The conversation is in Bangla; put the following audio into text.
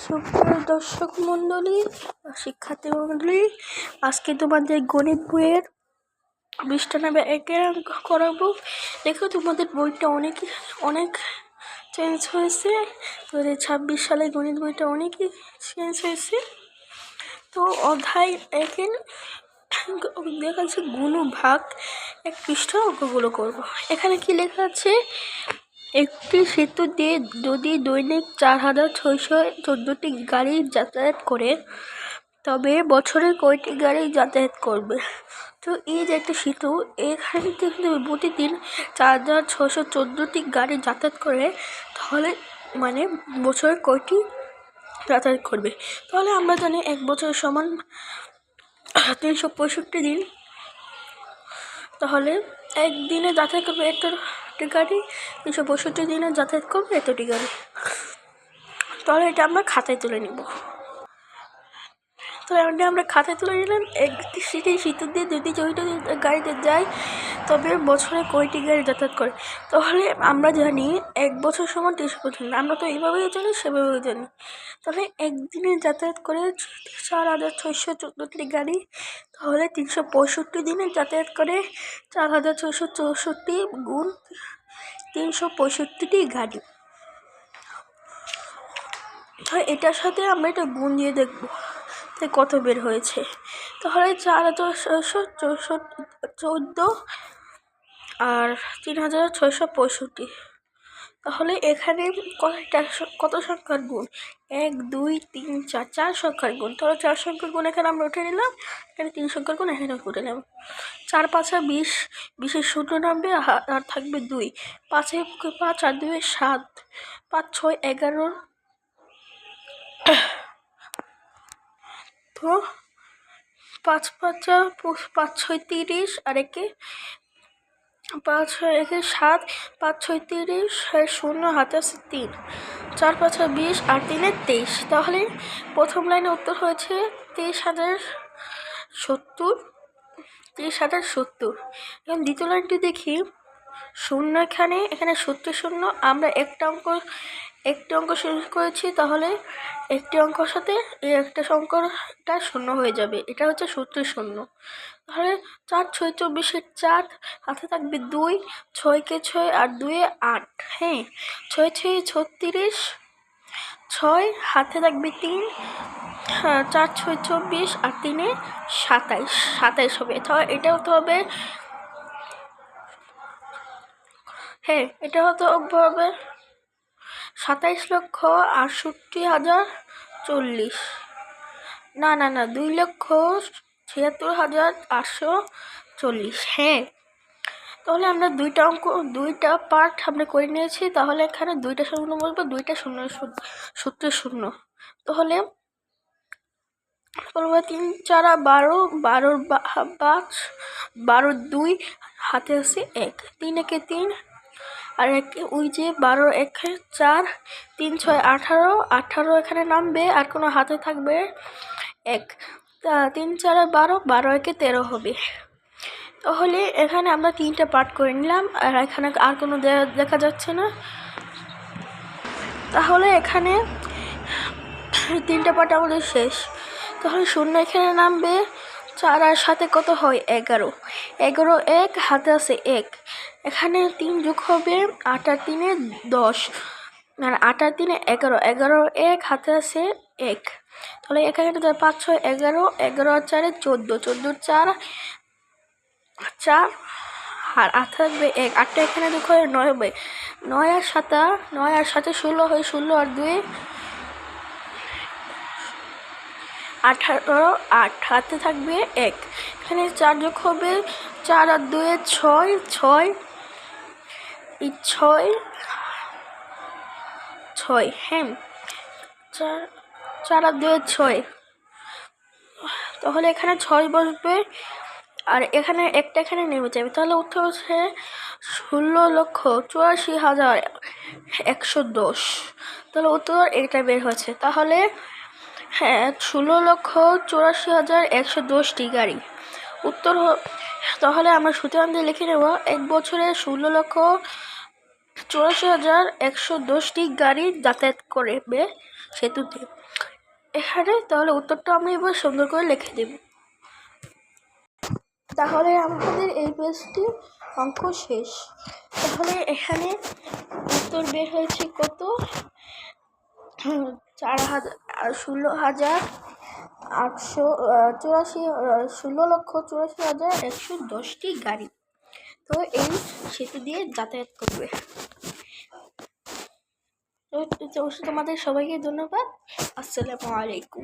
সুপ্রিয় দর্শক মণ্ডলী, শিক্ষার্থী মণ্ডলী, আজকে তোমাদের গণিত বইয়ের 20টা নামে একের অঙ্ক করাবো। দেখো, তোমাদের বইটা অনেক চেঞ্জ হয়েছে। 2026 সালে গণিত বইটা অনেকই চেঞ্জ হয়েছে। তো অধ্যায় একের দেখা যাচ্ছে গুণভাগ 1 পৃষ্ঠা অঙ্কগুলো করবো। এখানে কি লেখা আছে? একটি সেতু দিয়ে যদি দৈনিক 4614টি গাড়ি যাতায়াত করে, তবে বছরে কয়টি গাড়ি যাতায়াত করবে? তো এই যে একটা সেতু, এখানে কিন্তু প্রতিদিন 4614টি গাড়ি যাতায়াত করে, তাহলে মানে বছরে কয়টি যাতায়াত করবে? তাহলে আমরা জানি 1 বছর সমান 365 দিন। তাহলে একদিনে যাতায়াত করবে এতটি গাড়ি, 365 দিনে যাতায়াত করবে এতটি গাড়ি। তাহলে এটা আমরা খাতায় তুলে নিব। তো আমরা খাতায় তুলে নিলাম। একটি সেতু দিয়ে যদি গাড়িতে যায়, তবে বছরে কয়টি গাড়ি যাতায়াত করে? তাহলে আমরা জানি 1 বছর সমান 365 দিন। আমরা তো এইভাবেই জানি, সেভাবেই জানি। তাহলে একদিনে যাতায়াত করে 4614টি গাড়ি, তাহলে 365 দিনে যাতায়াত করে 4664 গুণ 365টি গাড়ি। তো এটার সাথে আমরা এটা গুণ দিয়ে দেখবো তাই কত বের হয়েছে। তাহলে 4614 আর 3665। তাহলে এখানে কত সংখ্যার গুণ? 1 2 3 4, 4 সংখ্যার গুণ। তাহলে 4 সংখ্যার গুণ এখানে আমরা উঠে নিলাম, এখানে 3 সংখ্যার গুণ এখানে উঠে নিলাম। 4 5 20, 20-এর 0 নামবে আর থাকবে 2। 5 5 আর 2 7, 5 6 11। তো 5 5 5 6 30 আর 5 6 7, 5 6 30, 0 হাতে আছে 3, 4 5 20 আর 3 23। তাহলে প্রথম লাইনে উত্তর হয়েছে 23,070। এখন দ্বিতীয় লাইনটি দেখি। 0 এখানে 70 শূন্য। আমরা একটি অঙ্ক শেষ করেছি, তাহলে একটি অঙ্কের সাথে এই একটা সংখ্যাটা 0 হয়ে যাবে। এটা হচ্ছে 70 শূন্য। তাহলে 4 6 24, 4 হাতে থাকবে 2, 6 কে 6 আর 2 8। হ্যাঁ, 6 6 36, 6 হাতে থাকবে 3, 4 6 24 আর 3 27 হবে। তাহলে এটা হতে হবে, হ্যাঁ এটা হতে হবে 27,68,040। না 2,76,840। হ্যাঁ, তাহলে আমরা দুইটা পার্ট আমরা করে নিয়েছি। তাহলে এখানে 2টা শূন্য বলবো, 2টা শূন্য 70 শূন্য। তাহলে 3 4 12, 12 5, 12 2 হাতে আছে 1, 3 1 3 আর ওই যে 12 1 4, 3 6 18, 18 এখানে নামবে আর কোনো হাতে থাকবে 1। 3 4 12, 12 1 13 হবে। তাহলে এখানে আমরা 3টা পার্ট করে নিলাম, আর এখানে আর কোনো দেখা যাচ্ছে না। তাহলে এখানে 3টা পার্ট আমাদের শেষ। তাহলে 0 এখানে নামবে, 4 আর 7 কত হয়? 11, 11 1 হাতে আছে 1। এখানে 3 যোগ হবে, 8 আর 3 10, আর 8 আর 3 11, 11 1 হাতে আছে 1। তাহলে এখানে 5 6 11, 11 আর 4 14, 14 4 4 আর 8 থাকবে 1। 8টা এখানে যোগ হয় 9 হবে, 9 আর 7 16 হয়, 16 আর 2 18, 8 হাতে থাকবে 1। এখানে 4 যোগ হবে, 4 আর 2 6, 6 6। হ্যাঁ, 4 আর 2 6। তাহলে এখানে 6 বসবে, আর এখানে একটা এখানে নেমে যাবে। তাহলে উত্তর হচ্ছে 16,84,110। তাহলে উত্তর এটা বের হয়েছে। তাহলে হ্যাঁ, 16,84,110টি গাড়ি উত্তর। তাহলে আমরা সূত্রান্ত দিয়ে লিখে নেব, 1 বছরে 16,84,110টি গাড়ি যাতায়াত করবে, সেতুতে। এখানে তাহলে উত্তরটা আমি এবার সুন্দর করে লিখে দেব। তাহলে আমাদের এই পেজটি অঙ্ক শেষ। তাহলে এখানে উত্তর বের হয়েছে কত? 16,84,110টি গাড়ি তো এই সেতু দিয়ে যাতায়াত করবে। তো তোমাদের সবাইকে ধন্যবাদ। আসসালামু আলাইকুম।